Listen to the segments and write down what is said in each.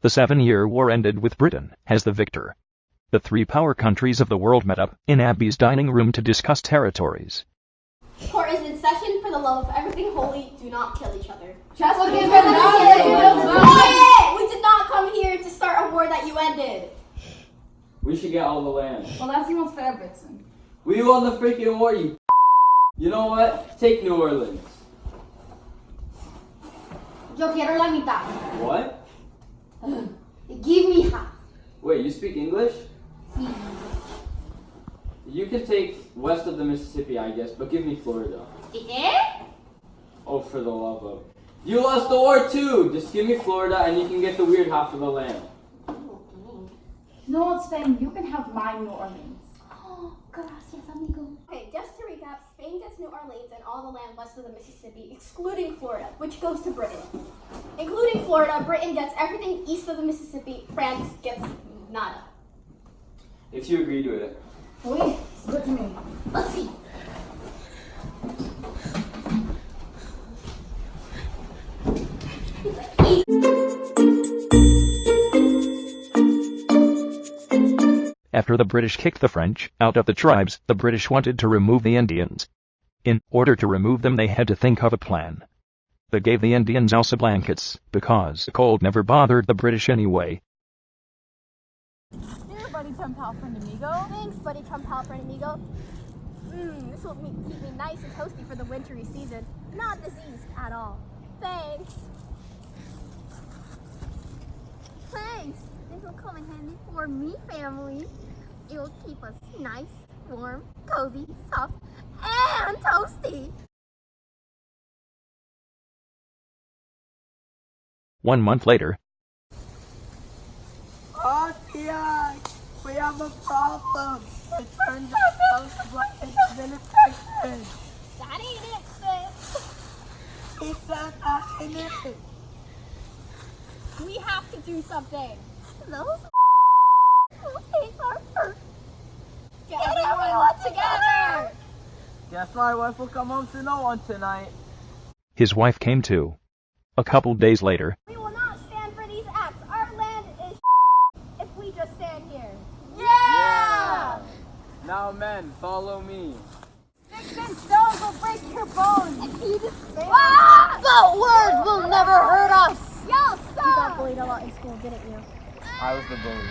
The 7-year war ended with Britain as the victor. The 3 power countries of the world met up in Abby's dining room to discuss territories. Court is in session. For the love of everything holy, do not kill each other. Just Quiet! We did not come here to start a war that you ended. We should get all the land. Well, that's even fair, Blitzen. We won the freaking war, you. You know what? Take New Orleans. Yo quiero la mitad. What? Give me half. Wait, you speak English? Sí. You can take west of the Mississippi, I guess, but give me Florida. Eh? Oh, for the love of. You lost the war too! Just give me Florida and you can get the weird half of the land. No, Spain, you can have my New Orleans. Oh, gracias, amigo. Okay, just to recap, Spain gets New Orleans and all the land west of the Mississippi, excluding Florida, which goes to Britain. Including Florida, Britain gets everything east of the Mississippi, France gets nada. If you agree to it. Wait, it's good to me. Let's see. After the British kicked the French out of the tribes, the British wanted to remove the Indians. In order to remove them, they had to think of a plan. They gave the Indians Elsa blankets, because the cold never bothered the British anyway. Here, buddy, Trump pal friend amigo. Thanks, buddy Trump pal friend amigo. This will keep me nice and toasty for the wintry season. Not diseased at all. Thanks. Thanks. This will come in handy for me family. It will keep us nice, warm, cozy, soft, and toasty. 1 month later, Oh, Tia, we have a problem. It turns out those blankets have been infected. That ain't it, sis. He said that in it. We have to do something. Those will take our turn. Get everyone together. Guess my wife will come home to no one tonight. his wife came too. A couple days later, We will not stand for these acts. Our land is if we just stand here. Yeah! Now men, follow me. Sticks and stones will break your bones. If you just stand. But words will never hurt us. Y'all stop. You got bullied a lot in school, didn't you? I was the bully.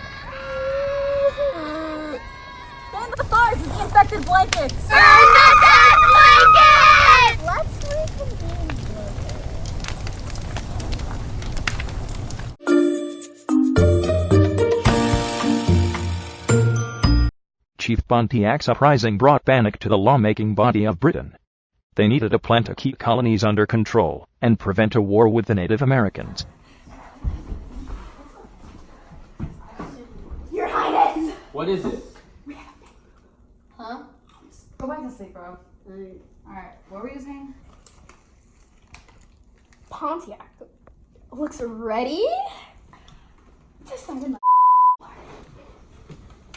Stand the fires with the infected blankets. Let's reconvene. Chief Pontiac's uprising brought panic to the lawmaking body of Britain. They needed a plan to keep colonies under control and prevent a war with the Native Americans. Your Highness. What is it? Huh? Go back to sleep, bro. Alright, what were you saying? Pontiac looks ready to send in the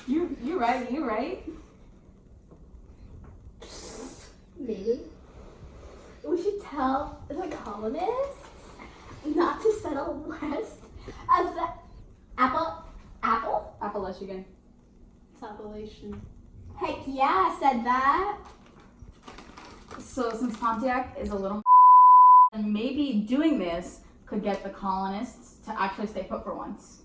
You right. Maybe we should tell the colonists not to settle west of the Appalachian. It's Appalachian. Heck yeah, I said that. So since Pontiac is a little and maybe doing this could get the colonists to actually stay put for once.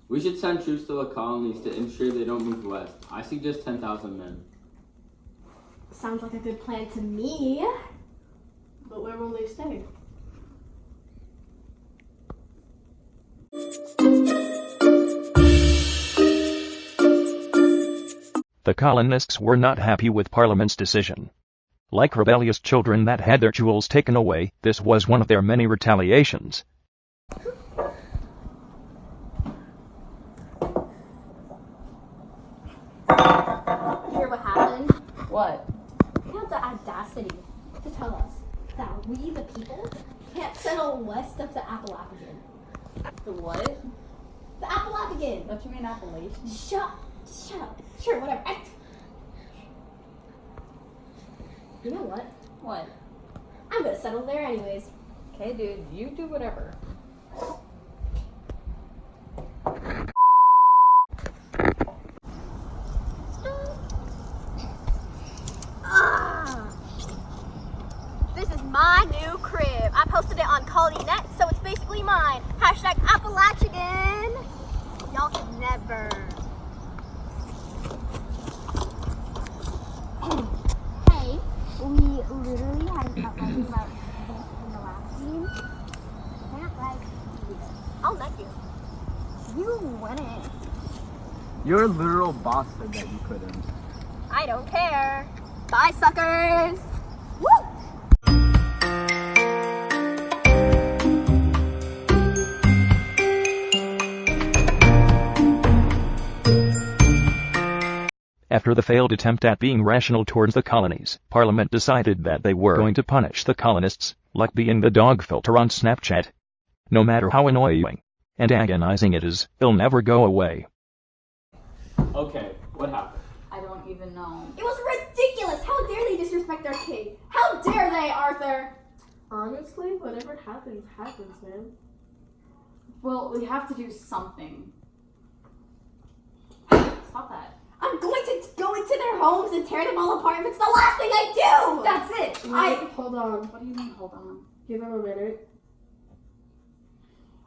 We should send troops to the colonies to ensure they don't move west. I suggest 10,000 men. Sounds like a good plan to me. But where will they stay? The colonists were not happy with Parliament's decision. Like rebellious children that had their jewels taken away, this was one of their many retaliations. Hear what happened? What? They had the audacity to tell us that we, the people, can't settle west of the Appalachian. The what? The Appalachian! Don't you mean Appalachian? Shut up. Sure, whatever. You know what? What? I'm gonna settle there anyways. Okay, dude, you do whatever. is my new crib. I posted it on ColonyNet, so it's basically mine. Hashtag Appalachian. Y'all can never. Hey, we literally had an outline about this in the last game. Can't like either. I'll nut you. You wouldn't. Your literal boss said that you couldn't. I don't care. Bye, suckers. Woo! After the failed attempt at being rational towards the colonies, Parliament decided that they were going to punish the colonists, like being the dog filter on Snapchat. No matter how annoying and agonizing it is, it'll never go away. Okay, what happened? I don't even know. It was ridiculous. How dare they disrespect our king? How dare they, Arthur? Honestly, whatever happens, happens, man. Well, we have to do something. Stop that. I'm going to go into their homes and tear them all apart if it's the last thing I do! That's it. Hold on. What do you mean, hold on? Give him a minute.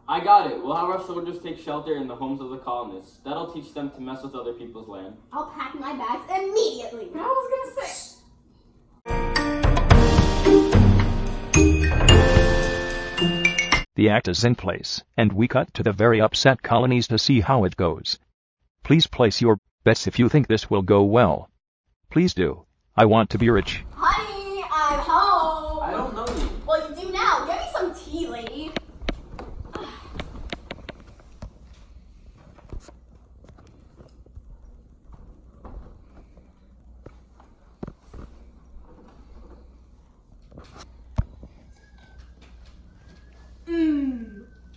I got it. We'll have our soldiers take shelter in the homes of the colonists. That'll teach them to mess with other people's land. I'll pack my bags immediately. I was gonna say. The act is in place, and we cut to the very upset colonies to see how it goes. Please place your bets if you think this will go well. Please do. I want to be rich. Honey, I'm home. I don't know you. Well, you do now. Get me some tea, lady.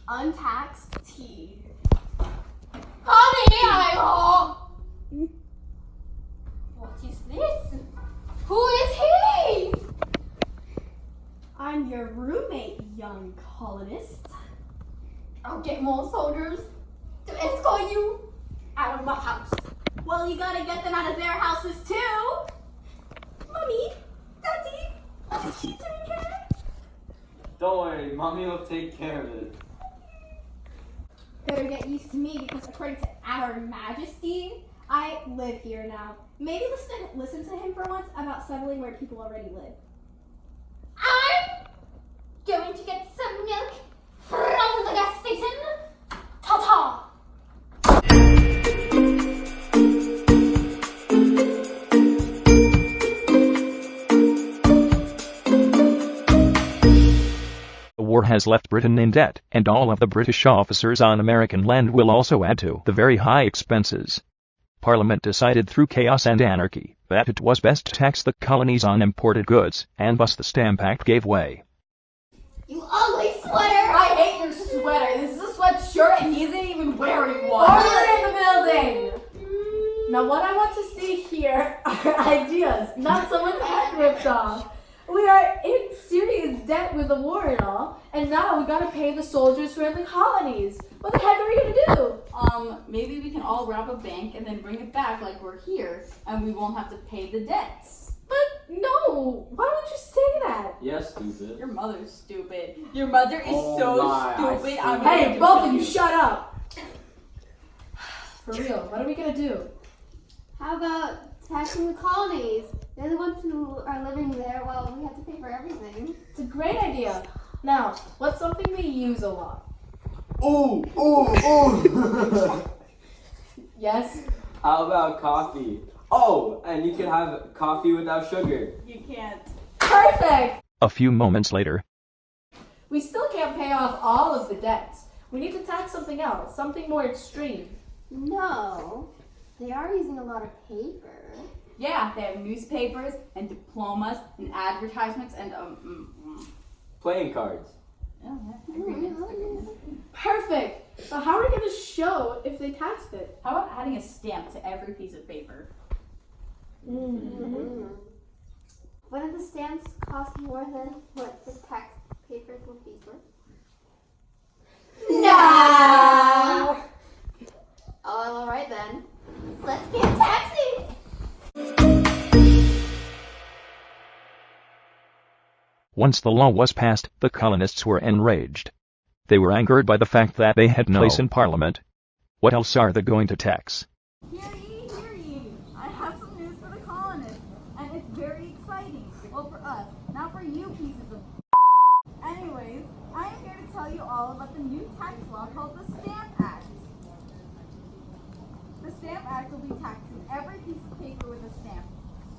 Untaxed tea. Honey, I'm home. What is this? Who is he? I'm your roommate, young colonist. I'll get more soldiers to escort you out of my house. Well, you gotta get them out of their houses too. Mommy, Daddy, what is he doing here? Don't worry, Mommy will take care of it. Better get used to me because according to our majesty, I live here now. Maybe listen to him for once about settling where people already live. I'm going to get some milk from the gas station. Ta-ta! The war has left Britain in debt, and all of the British officers on American land will also add to the very high expenses. Parliament decided through chaos and anarchy that it was best to tax the colonies on imported goods, and thus the Stamp Act gave way. You ugly sweater! I hate your sweater. This is a sweatshirt and he isn't even wearing one. Order in the building! Now what I want to see here are ideas, not someone's head ripped off. We are in serious debt with the war and all, and now we gotta pay the soldiers who are in the colonies. What the heck are we gonna do? Maybe we can all rob a bank and then bring it back like we're here, and we won't have to pay the debts. But no, why would you say that? Yes, stupid. Your mother's stupid. Your mother is Oh so my, stupid. I I'm see. going Hey, to both kill of you, shut up! For real, what are we gonna do? How about taxing the colonies? They're the ones who are living there while we have to pay for everything. It's a great idea. Now, what's something we use a lot? Ooh. Yes? How about coffee? Oh, and you can have coffee without sugar. You can't. Perfect! A few moments later, We still can't pay off all of the debts. We need to tax something else, something more extreme. No, they are using a lot of paper. Yeah, they have newspapers and diplomas and advertisements and Playing cards. agreements. Perfect! So how are we going to show if they taxed it? How about adding a stamp to every piece of paper? Wouldn't the stamps cost more than what the tax papers would be for? No! All right then. Let's get taxing! Once the law was passed, the colonists were enraged. They were angered by the fact that they had no place in Parliament. What else are they going to tax? Hear ye, hear ye. I have some news for the colonists, and it's very exciting. Well, for us, not for you pieces of Anyways, I am here to tell you all about the new tax law called the Stamp Act. The Stamp Act will be taxing every piece of paper with a stamp.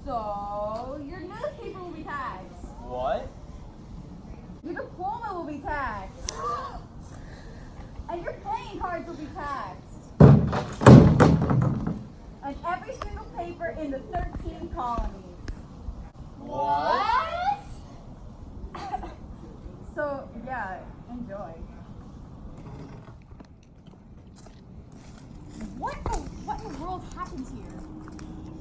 So, your newspaper will be taxed. What? Your diploma will be taxed. And your playing cards will be taxed. And every single paper in the 13 colonies. What? So, yeah, enjoy. What in the world happened here?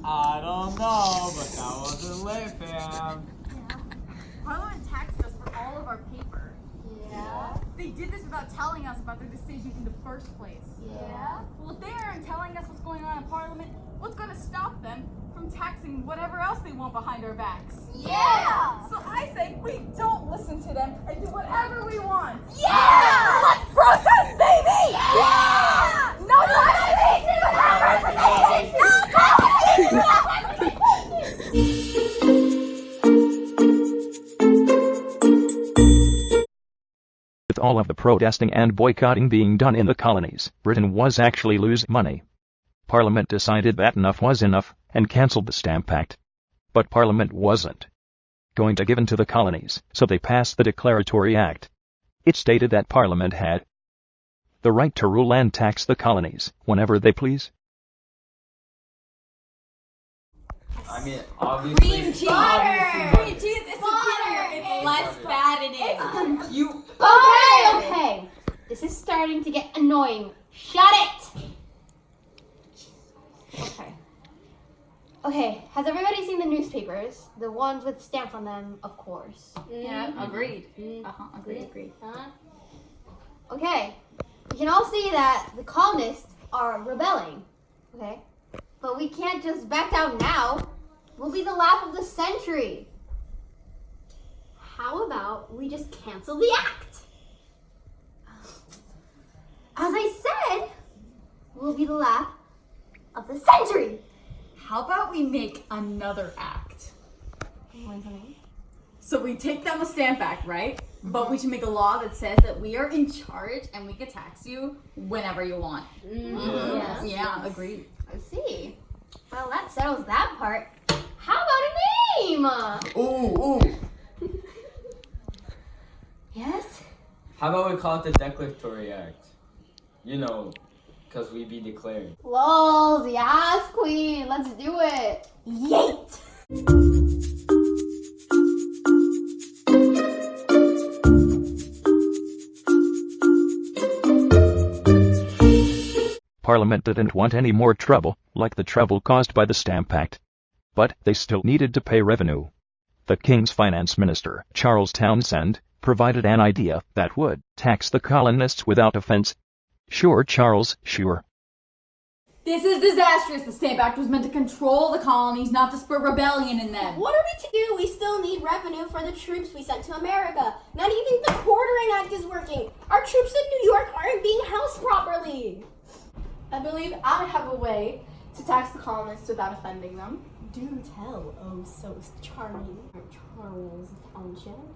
I don't know, but that wasn't lit, fam. Yeah. Parliament taxed us for all of our paper. Yeah. They did this without telling us about their decision in the first place. Yeah. Well, if they aren't telling us what's going on in Parliament, what's going to stop them from taxing whatever else they want behind our backs? Yeah. So I say we don't listen to them and do whatever we want. Yeah. Let's protest, baby! Yeah. No taxation! With all of the protesting and boycotting being done in the colonies, Britain was actually losing money. Parliament decided that enough was enough, and cancelled the Stamp Act. But Parliament wasn't going to give in to the colonies, so they passed the Declaratory Act. It stated that Parliament had the right to rule and tax the colonies whenever they please. I mean, obviously. Cream cheese! Butter! Cream cheese is superior! It's less fattening! You... Okay. This is starting to get annoying. Shut it! Okay, has everybody seen the newspapers? The ones with stamps on them, of course. Yeah, agreed. Agreed. Okay, we can all see that the colonists are rebelling, okay? But we can't just back down now. We'll be the laugh of the century. How about we just cancel the act? As I said, we'll be the laugh of the century. How about we make another act? So we take down the Stamp Act, right? But we should make a law that says that we are in charge and we can tax you whenever you want. Yes. Yeah, agreed. I see. Well, that settles that part. How about a name? Ooh. Yes? How about we call it the Declaratory Act? You know, because we be declared. Lols, yes, queen. Let's do it. Yeet! Parliament didn't want any more trouble, like the trouble caused by the Stamp Act. But they still needed to pay revenue. The King's finance minister, Charles Townshend, provided an idea that would tax the colonists without offense. Sure, Charles, sure. This is disastrous. The Stamp Act was meant to control the colonies, not to spur rebellion in them. What are we to do? We still need revenue for the troops we sent to America. Not even the Quartering Act is working. Our troops in New York aren't being housed properly. I believe I have a way to tax the colonists without offending them. Do tell, oh so charming, Charles Townshend.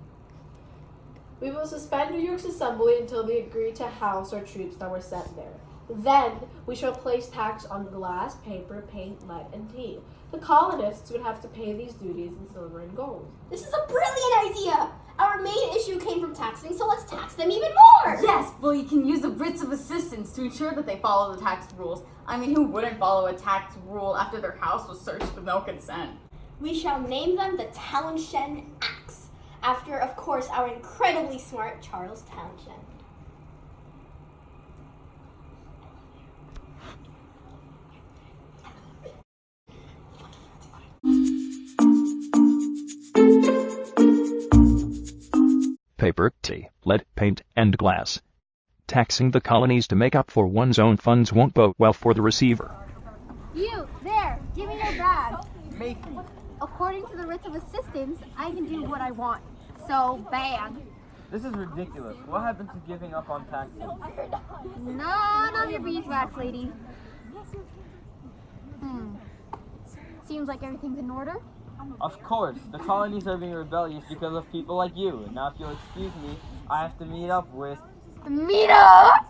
We will suspend New York's assembly until they agree to house our troops that were sent there. Then we shall place tax on glass, paper, paint, lead, and tea. The colonists would have to pay these duties in silver and gold. This is a brilliant idea! Our main issue came from taxing, so let's tax them even more! Yes, well, you can use the writs of assistance to ensure that they follow the tax rules. I mean, who wouldn't follow a tax rule after their house was searched with no consent? We shall name them the Townshend Acts, after, of course, our incredibly smart Charles Townshend. Paper, tea, lead, paint, and glass. Taxing the colonies to make up for one's own funds won't bode well for the receiver. You, there, give me your bag. Make me. According to the writs of assistance, I can do what I want. so bad. This is ridiculous. What happened to giving up on taxes? None of your beeswax, lady. Seems like everything's in order. Of course, the colonies are being rebellious because of people like you. Now if you'll excuse me, I have to meet up with... Meet up!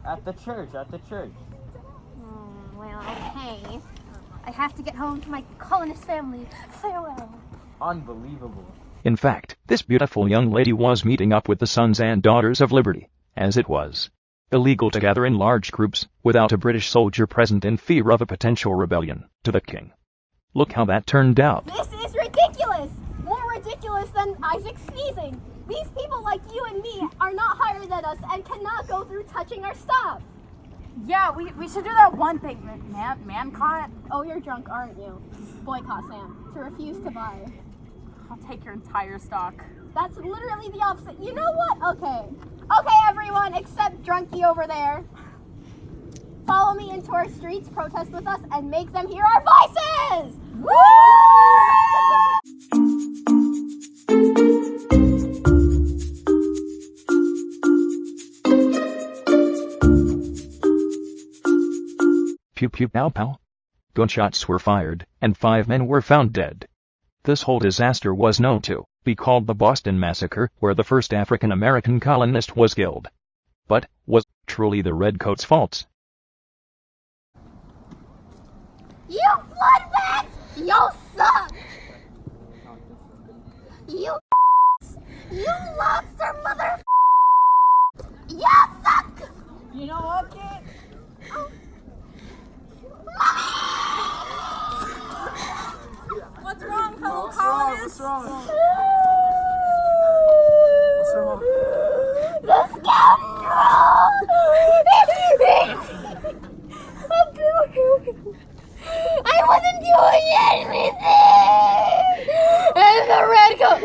At the church. Well, okay. I have to get home to my colonist family. Farewell. Unbelievable. In fact, this beautiful young lady was meeting up with the sons and daughters of liberty, as it was illegal to gather in large groups without a British soldier present in fear of a potential rebellion to the king. Look how that turned out. This is ridiculous! More ridiculous than Isaac sneezing. These people like you and me are not higher than us and cannot go through touching our stuff. Yeah, we should do that one thing, man caught. Oh, you're drunk, aren't you? Boycott Sam. To refuse to buy. I'll take your entire stock. That's literally the opposite. You know what? Okay, everyone except Drunky over there. Follow me into our streets, protest with us, and make them hear our voices! Woo! Pew pew pow pow. Gunshots were fired, and 5 men were found dead. This whole disaster was known to be called the Boston Massacre, where the first African-American colonist was killed. But was truly the Redcoats' fault? You bloodbags! You suck! You lobster mother! You suck! You know what, kid? What's wrong, fellow colonists? What's wrong? The scoundrel! I wasn't doing anything! And the redcoat...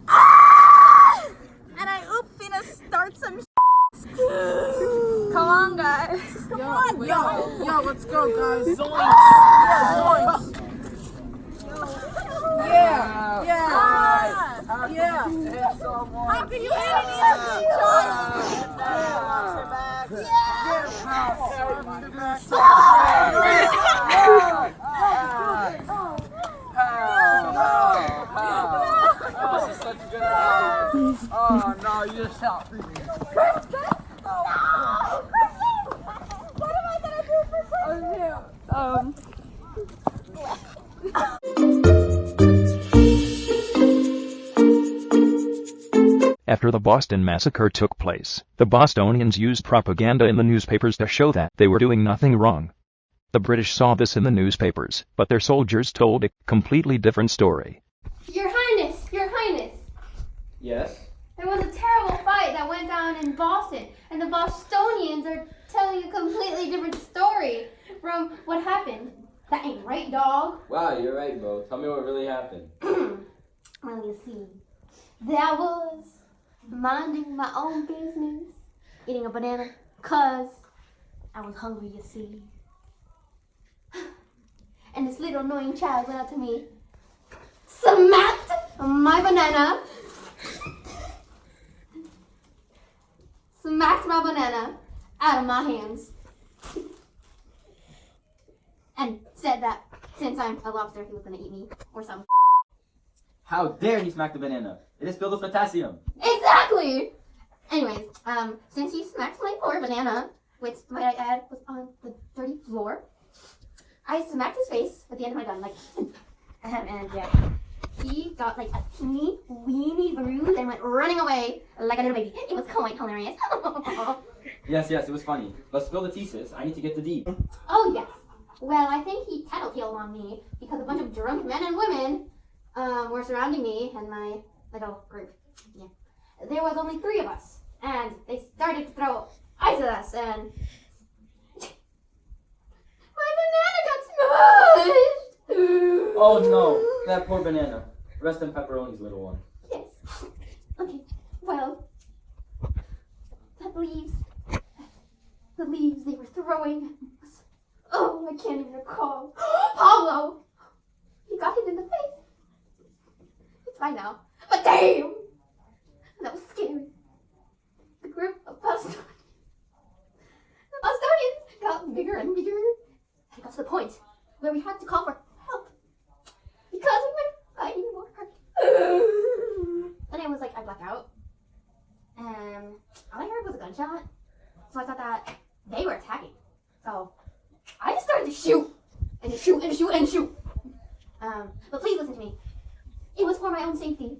Ah! And I finna start some Come on, guys. Come on, Yo, let's go, guys. Zoinks. Yeah. How can you hit an innocent child? This is such a good idea. Oh no, you just shot me. What am I gonna do for Christmas? After the Boston Massacre took place, the Bostonians used propaganda in the newspapers to show that they were doing nothing wrong. The British saw this in the newspapers, but their soldiers told a completely different story. Your Highness, Yes? there was a terrible fight that went down in Boston, and the Bostonians are telling a completely different story from what happened. That ain't right, dog. Wow, you're right, bro. Tell me what really happened. Well, you see, there was minding my own business, eating a banana, 'cause I was hungry, you see. And this little annoying child went up to me, smacked my banana, out of my hands, and said that since I'm a lobster, he was gonna eat me, or something. How dare he smack the banana? It is filled with potassium. Exactly! Anyways, since he smacked my poor banana, which, might I add, was on the dirty floor, I smacked his face with the end of my gun, like, and yeah. He got like a teeny weeny bruise and went running away like a little baby. It was quite hilarious. Yes, it was funny. Let's spill the tea, sis. I need to get the deed. Oh, yes. Well, I think he tattletaled on me because a bunch of drunk men and women were surrounding me and my little group. Yeah. There was only 3 of us, and they started to throw ice at us, and my banana got smushed. Oh no, that poor banana. Rest in pepperonis, little one. Yes. Okay. Well, the leaves they were throwing. Oh, I can't even recall. Pablo! He got hit in the face. It's fine now. But damn! and bigger. It got to the point where we had to call for help because we were fighting more. Then it was like I blacked out, and all I heard was a gunshot. So I thought that they were attacking. So I just started to shoot and shoot and shoot and shoot. But please listen to me. It was for my own safety,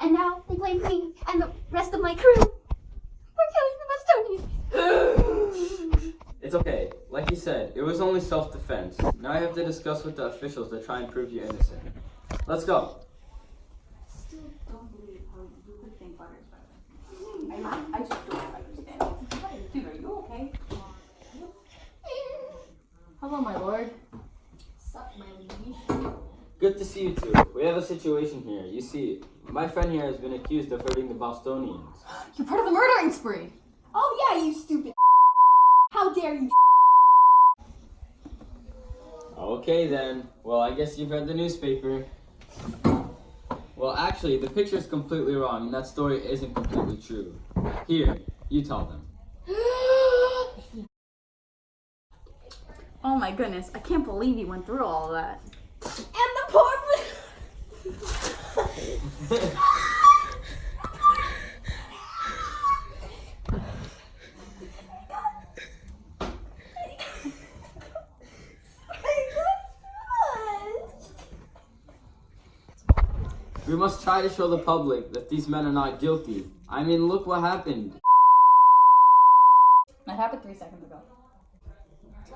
and now they blame me and the rest of my crew for killing the Bostonians. It's okay. Like you said, it was only self-defense. Now I have to discuss with the officials to try and prove you innocent. Let's go. Still don't believe how you could think butter's better. I just don't understand. Dude, are you okay? Hello, my lord. Sup, my liege? Good to see you two. We have a situation here. You see, my friend here has been accused of hurting the Bostonians. You're part of the murdering spree. Oh yeah, you stupid. How dare you? Okay then. Well, I guess you've read the newspaper. Well, actually, the picture's completely wrong, and that story isn't completely true. Here, you tell them. Oh my goodness, I can't believe you went through all of that. And the poor. We must try to show the public that these men are not guilty. I mean, look what happened. That happened 3 seconds ago.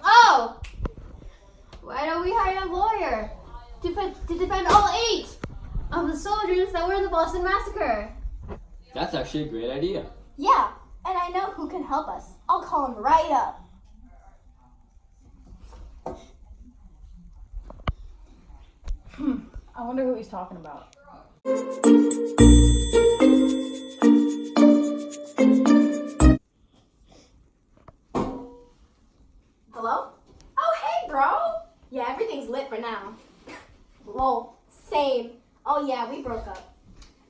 Oh! Why don't we hire a lawyer to defend all 8 of the soldiers that were in the Boston Massacre? That's actually a great idea. Yeah, and I know who can help us. I'll call him right up. I wonder who he's talking about. Hello? Oh, hey, bro. Yeah, everything's lit for now. Lol, same. Oh, yeah, we broke up.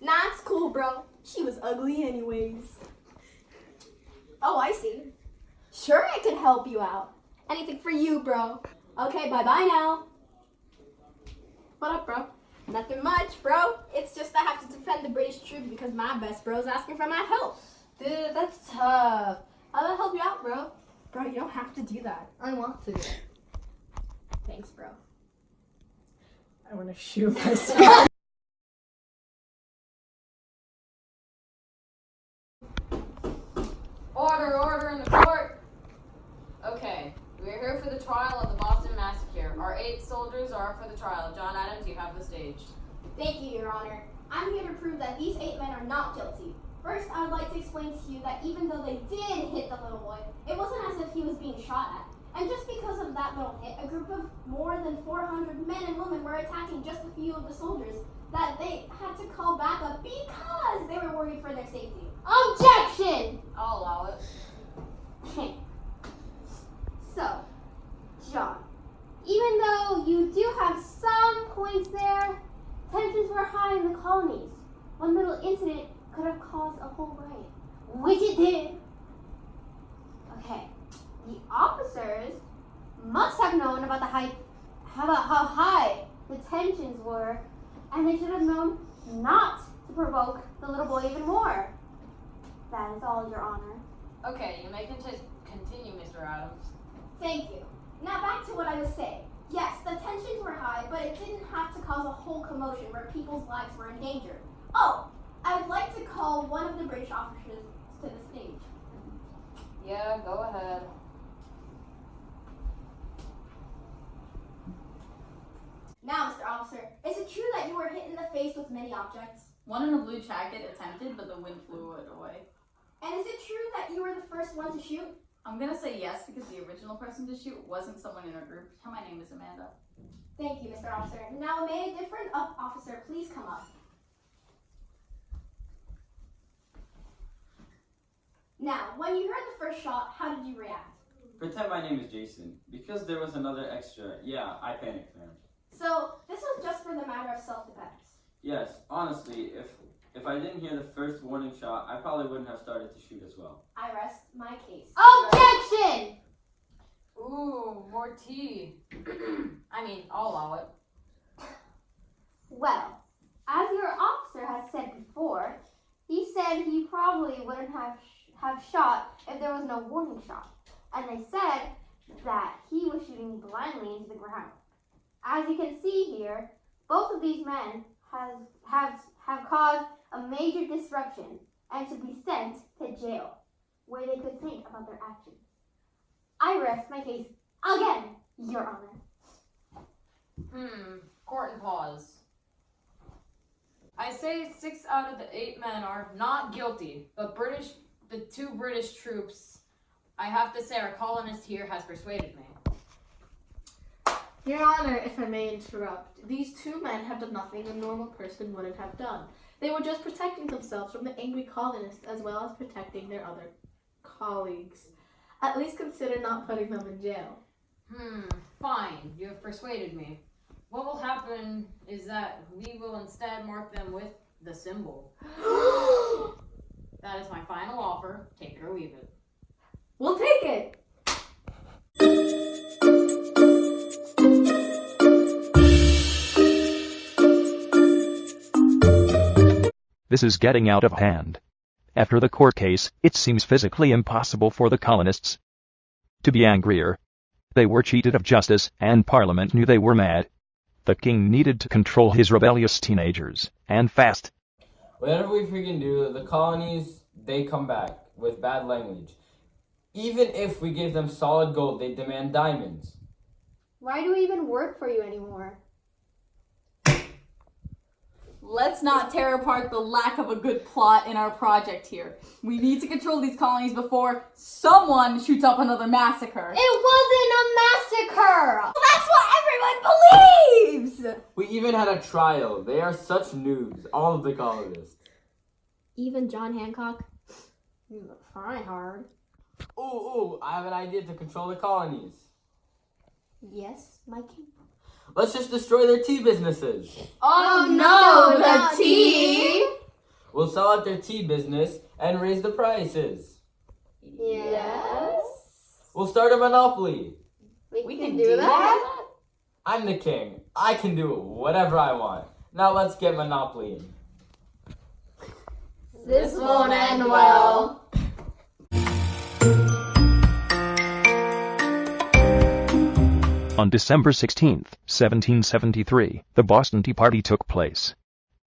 Nah, it's cool, bro. She was ugly anyways. Oh, I see. Sure, I could help you out. Anything for you, bro. Okay, bye-bye now. What up, bro? Nothing much, bro. It's just I have to defend the British troops because my best bro's asking for my help. Dude, that's tough. I'll help you out, bro. Bro, you don't have to do that. I want to. Thanks, bro. I want to shoot myself. Order in the court. Okay, we're here for the trial of the Boston Massacre. Our 8 soldiers are up for the trial. John Adams, you have the stage. Thank you, Your Honor. I'm here to prove that these 8 men are not guilty. First, I would like to explain to you that even though they did hit the little boy, it wasn't as if he was being shot at. And just because of that little hit, a group of more than 400 men and women were attacking just a few of the soldiers that they had to call back up because they were worried for their safety. Objection! I'll allow it. So, John, even though you do have some points there, tensions were high in the colonies. One little incident could have caused a whole riot, which it did. Okay, the officers must have known about how high the tensions were, and they should have known not to provoke the little boy even more. That is all, Your Honor. Okay, you may continue, Mr. Adams. Thank you. Now back to what I was saying. Yes, the tensions were high, but it didn't have to cause a whole commotion where people's lives were in danger. Oh, I would like to call one of the British officers to the stage. Yeah, go ahead. Now, Mr. Officer, is it true that you were hit in the face with many objects? One in a blue jacket attempted, but the wind flew it away. And is it true that you were the first one to shoot? I'm gonna say yes because the original person to shoot wasn't someone in our group. My name is Amanda. Thank you, Mr. Officer. Now, may a different officer please come up? Now, when you heard the first shot, how did you react? Pretend my name is Jason. Because there was another extra, yeah, I panicked, man. So, this was just for the matter of self-defense. Yes, honestly, if I didn't hear the first warning shot, I probably wouldn't have started to shoot as well. I rest my case. Oh! Objection! Ooh, more tea. I mean, I'll allow it. Well, as your officer has said before, he said he probably wouldn't have shot if there was no warning shot. And they said that he was shooting blindly into the ground. As you can see here, both of these men have caused a major disruption and should be sent to jail, where they could think about their actions. I rest my case again, Your Honor. Court and pause. I say 6 out of the 8 men are not guilty, but the 2 British troops, I have to say our colonist here has persuaded me. Your Honor, if I may interrupt, these 2 men have done nothing a normal person wouldn't have done. They were just protecting themselves from the angry colonists as well as protecting their other colleagues. At least consider not putting them in jail. Fine. You have persuaded me. What will happen is that we will instead mark them with the symbol. That is my final offer. Take it or leave it. We'll take it! This is getting out of hand. After the court case, it seems physically impossible for the colonists to be angrier. They were cheated of justice, and Parliament knew they were mad. The king needed to control his rebellious teenagers, and fast. Whatever we freaking do, the colonies, they come back with bad language. Even if we gave them solid gold, they demand diamonds. Why do we even work for you anymore? Let's not tear apart the lack of a good plot in our project here. We need to control these colonies before someone shoots up another massacre. It wasn't a massacre! That's what everyone believes! We even had a trial. They are such noobs, all of the colonists. Even John Hancock? Try hard. Ooh, I have an idea to control the colonies. Yes, my king. Let's just destroy their tea businesses. Oh no, the tea! We'll sell out their tea business and raise the prices. Yes. We'll start a monopoly. We can do that? I'm the king. I can do whatever I want. Now let's get monopoly. This won't end well. On December 16, 1773, the Boston Tea Party took place.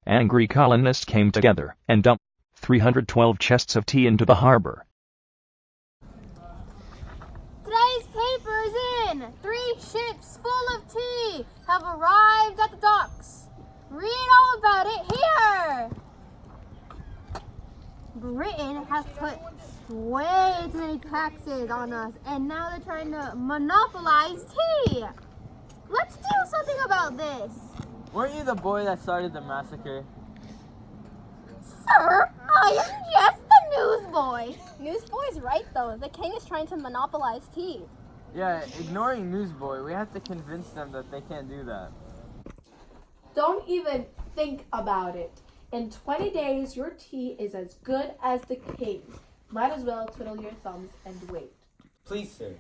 Angry colonists came together and dumped 312 chests of tea into the harbor. Today's paper is in. 3 ships full of tea have arrived at the docks. Read all about it here. Britain has put way too many taxes on us, and now they're trying to monopolize tea. Let's do something about this. Weren't you the boy that started the massacre? Sir, I am just the newsboy. Newsboy's right, though. The king is trying to monopolize tea. Yeah, ignoring newsboy, we have to convince them that they can't do that. Don't even think about it. In 20 days, your tea is as good as the king's. Might as well twiddle your thumbs and wait. Please, sir.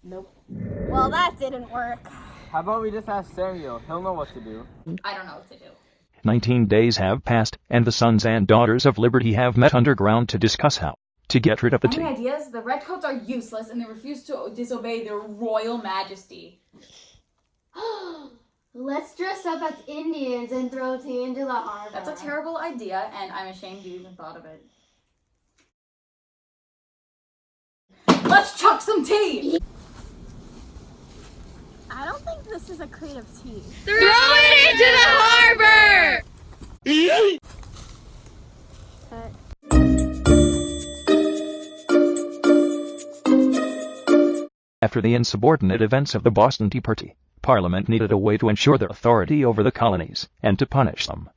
Nope. Well, that didn't work. How about we just ask Samuel? He'll know what to do. I don't know what to do. 19 days have passed, and the sons and daughters of liberty have met underground to discuss how to get rid of the Any tea. ideas? The redcoats are useless and they refuse to disobey their royal majesty. Let's dress up as Indians and throw tea into the harbor. That's a terrible idea and I'm ashamed you even thought of it. Let's chuck some tea! I don't think this is a crate of tea. Throw it into the harbor! After the insubordinate events of the Boston Tea Party, Parliament needed a way to ensure their authority over the colonies and to punish them.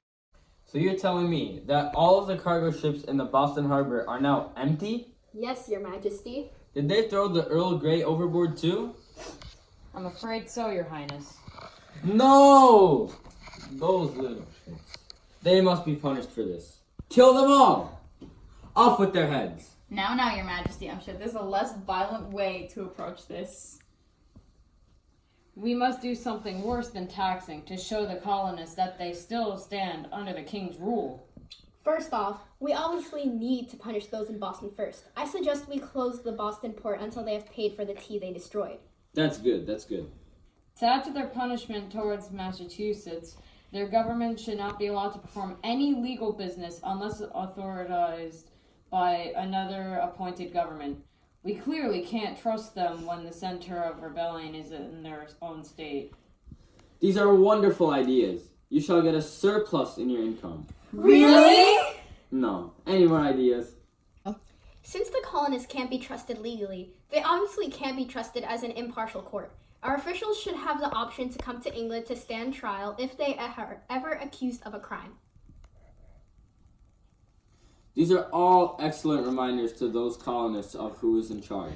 So you're telling me that all of the cargo ships in the Boston Harbor are now empty? Yes, Your Majesty. Did they throw the Earl Grey overboard too? I'm afraid so, Your Highness. No! Those little shits. They must be punished for this. Kill them all! Off with their heads. Now, Your Majesty, I'm sure there's a less violent way to approach this. We must do something worse than taxing to show the colonists that they still stand under the king's rule. First off, we obviously need to punish those in Boston first. I suggest we close the Boston port until they have paid for the tea they destroyed. That's good, that's good. To add to their punishment towards Massachusetts, their government should not be allowed to perform any legal business unless authorized by another appointed government. We clearly can't trust them when the center of rebellion is in their own state. These are wonderful ideas. You shall get a surplus in your income. Really? No. Any more ideas? Since the colonists can't be trusted legally, they obviously can't be trusted as an impartial court. Our officials should have the option to come to England to stand trial if they are ever accused of a crime. These are all excellent reminders to those colonists of who is in charge.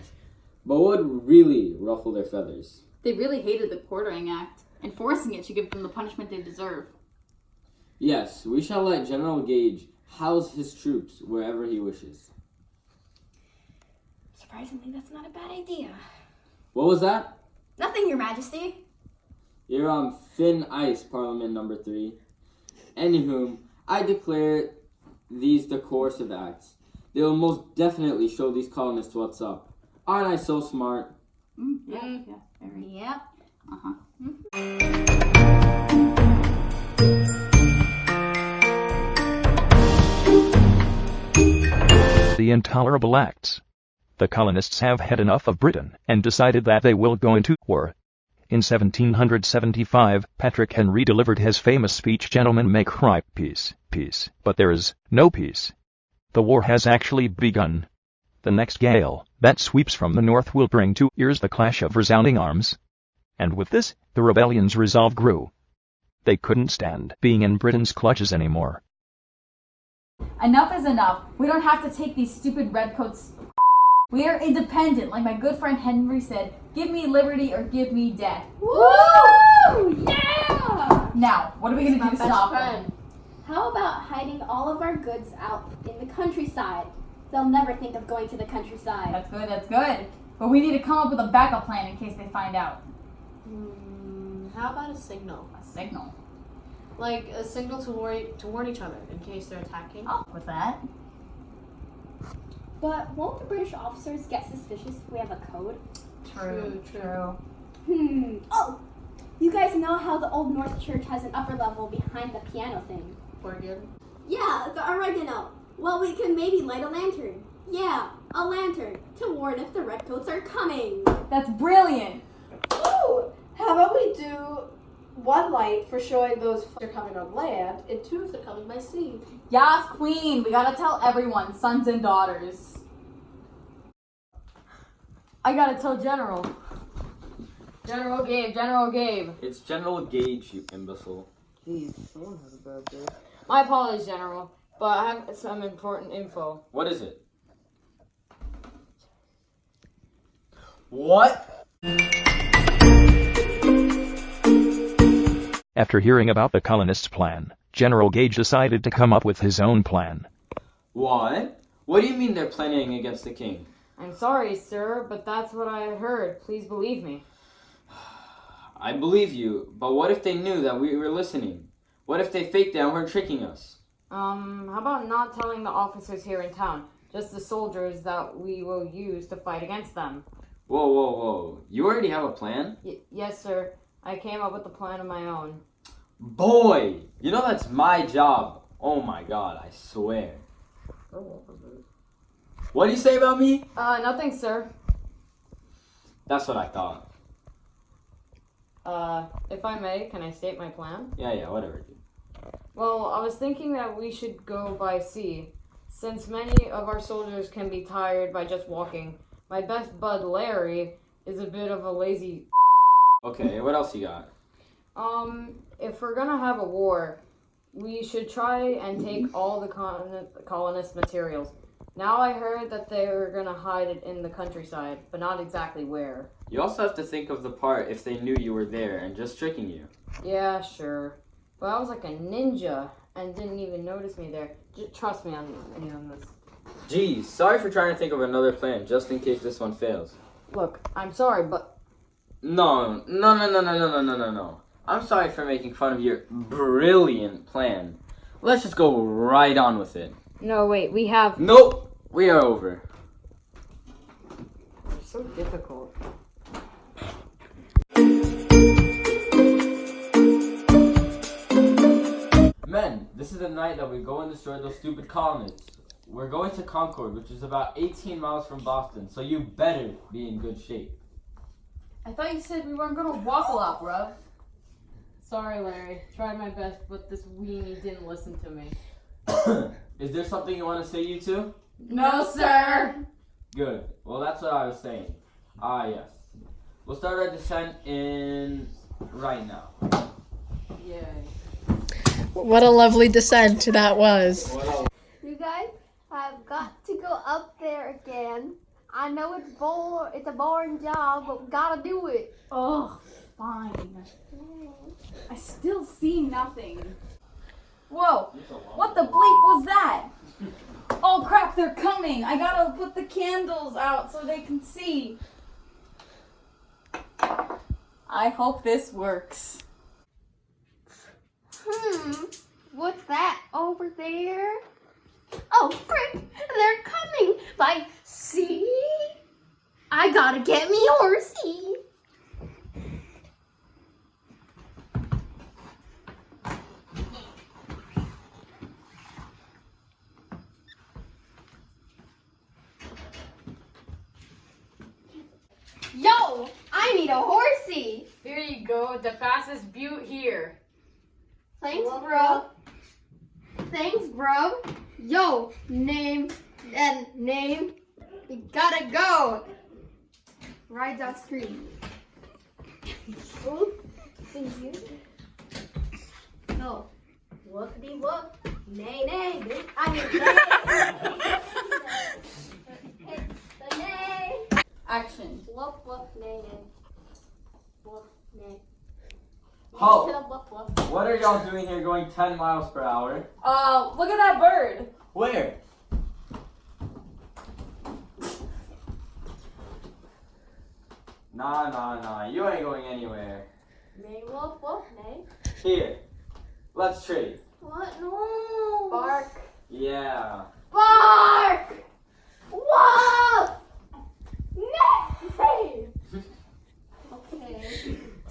But what would really ruffle their feathers? They really hated the Quartering Act. Enforcing it should give them the punishment they deserve. Yes, we shall let General Gage house his troops wherever he wishes. Surprisingly, that's not a bad idea. What was that? Nothing, Your Majesty. You're on thin ice, Parliament number 3. Anywhom, I declare these the coercive acts. They will most definitely show these colonists what's up. Aren't I so smart? Yeah, very. Yep. The intolerable acts. The colonists have had enough of Britain and decided that they will go into war. In 1775, Patrick Henry delivered his famous speech, "Gentlemen, make cry, peace, peace," but there is no peace. The war has actually begun. The next gale that sweeps from the north will bring to ears the clash of resounding arms. And with this, the rebellion's resolve grew. They couldn't stand being in Britain's clutches anymore. Enough is enough. We don't have to take these stupid redcoats. We are independent, like my good friend Henry said. Give me liberty or give me death. Woo! Yeah! Now, what are we gonna do to stop them? How about hiding all of our goods out in the countryside? They'll never think of going to the countryside. That's good, that's good. But we need to come up with a backup plan in case they find out. How about a signal? A signal. Like a signal to warn each other in case they're attacking. Oh, with that. But won't the British officers get suspicious if we have a code? True. Oh! You guys know how the Old North Church has an upper level behind the piano thing? Organ. Yeah, the oregano. Well, we can maybe light a lantern. Yeah, a lantern to warn if the redcoats are coming. That's brilliant. Ooh! How about we do one light for showing those they're coming on land, and 2 if they're coming by sea. Yas, queen. We gotta tell everyone, sons and daughters. I gotta tell General. General Gabe. It's General Gage, you imbecile. Jeez, someone has a bad day. My apologies, General, but I have some important info. What is it? What? After hearing about the colonists' plan, General Gage decided to come up with his own plan. What? What do you mean they're planning against the king? I'm sorry, sir, but that's what I heard. Please believe me. I believe you, but what if they knew that we were listening? What if they faked it and were tricking us? How about not telling the officers here in town? Just the soldiers that we will use to fight against them. Whoa. You already have a plan? Yes, sir. I came up with a plan of my own. Boy! You know that's my job. Oh my god, I swear. What do you say about me? Nothing, sir. That's what I thought. If I may, can I state my plan? Yeah, whatever, dude. Well, I was thinking that we should go by sea. Since many of our soldiers can be tired by just walking, my best bud, Larry, is a bit of a lazy... Okay, what else you got? If we're gonna have a war, we should try and take all the colonist materials. Now I heard that they were gonna hide it in the countryside, but not exactly where. You also have to think of the part if they knew you were there and just tricking you. Yeah, sure. But I was like a ninja and didn't even notice me there. Just trust me on this. Geez, sorry for trying to think of another plan just in case this one fails. Look, I'm sorry, but No. I'm sorry for making fun of your brilliant plan. Let's just go right on with it. No, wait, we have. Nope, we are over. It's so difficult. Men, this is the night that we go and destroy those stupid colonists. We're going to Concord, which is about 18 miles from Boston, so you better be in good shape. I thought you said we weren't gonna walk a lot, bruv. Sorry, Larry. Tried my best, but this weenie didn't listen to me. Is there something you want to say, you two? No, sir! Good. Well, that's what I was saying. Ah, yes. We'll start our descent in right now. Yay. What a lovely descent that was. You guys, I've got to go up there again. I know it's a boring job, but we gotta do it. Oh, fine. I still see nothing. Whoa, what the bleep was that? Oh crap, they're coming. I gotta put the candles out so they can see. I hope this works. What's that over there? Oh, frick! They're coming by sea. I gotta get me horsey. Yo, I need a horsey. Here you go, the fastest butte here. Thanks, bro. Thanks, bro. Yo, name. We gotta go. Right down the street. Oop. Thank you. Go. Whoopity whoop. Nay, nay. I mean, nay. Hit the nay. Action. Whoop, whoop, nay, nay. Whoop, nay. Halt. Whoop, whoop. What are y'all doing here going 10 miles per hour? Look at that bird. Where? Nah. You ain't going anywhere. Nay, whoop, whoop, nay. Here. Let's trade. What? No. Bark. Yeah. Bark! Whoop! Nay! Okay.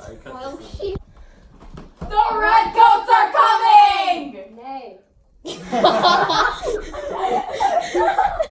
Alright, cut Well, this she. The redcoats are coming! Nay.